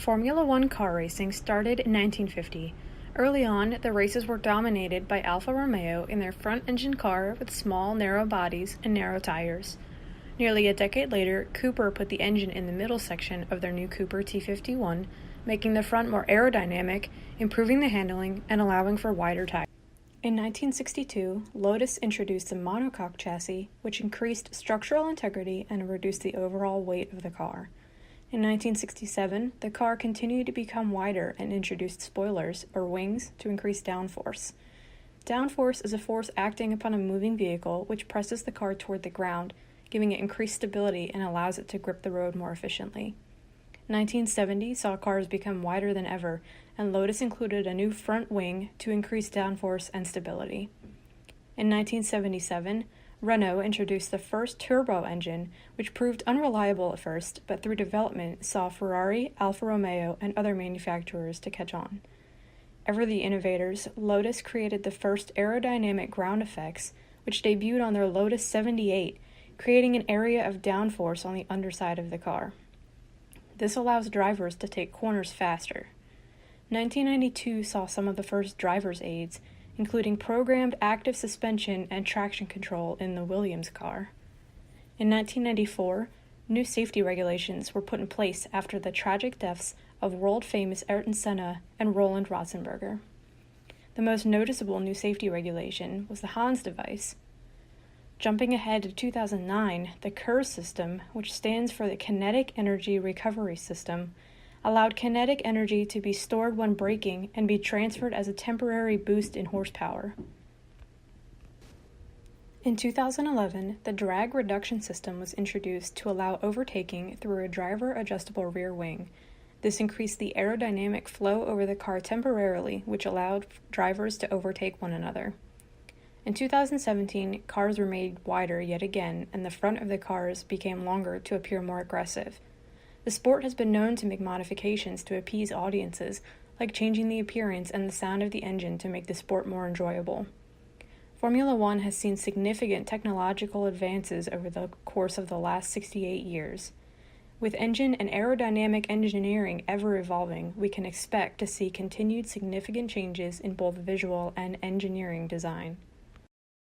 Formula One car racing started in 1950. Early on, the races were dominated by Alfa Romeo in their front-engine car with small, narrow bodies and narrow tires. Nearly a decade later, Cooper put the engine in the middle section of their new Cooper T51, making the front more aerodynamic, improving the handling, and allowing for wider tires. In 1962, Lotus introduced the monocoque chassis, which increased structural integrity and reduced the overall weight of the car. In 1967, the car continued to become wider and introduced spoilers, or wings, to increase downforce. Downforce is a force acting upon a moving vehicle which presses the car toward the ground, giving it increased stability and allows it to grip the road more efficiently. 1970 saw cars become wider than ever, and Lotus included a new front wing to increase downforce and stability. In 1977, Renault introduced the first turbo engine, which proved unreliable at first, but through development saw Ferrari, Alfa Romeo, and other manufacturers to catch on. Ever the innovators, Lotus created the first aerodynamic ground effects, which debuted on their Lotus 78, creating an area of downforce on the underside of the car. This allows drivers to take corners faster. 1992 saw some of the first driver's aids, including programmed active suspension and traction control in the Williams car. In 1994, new safety regulations were put in place after the tragic deaths of world-famous Ayrton Senna and Roland Ratzenberger. The most noticeable new safety regulation was the Hans device. Jumping ahead to 2009, the KERS system, which stands for the Kinetic Energy Recovery System, allowed kinetic energy to be stored when braking and be transferred as a temporary boost in horsepower. In 2011, the drag reduction system was introduced to allow overtaking through a driver-adjustable rear wing. This increased the aerodynamic flow over the car temporarily, which allowed drivers to overtake one another. In 2017, cars were made wider yet again, and the front of the cars became longer to appear more aggressive. The sport has been known to make modifications to appease audiences, like changing the appearance and the sound of the engine to make the sport more enjoyable. Formula One has seen significant technological advances over the course of the last 68 years. With engine and aerodynamic engineering ever evolving, we can expect to see continued significant changes in both visual and engineering design.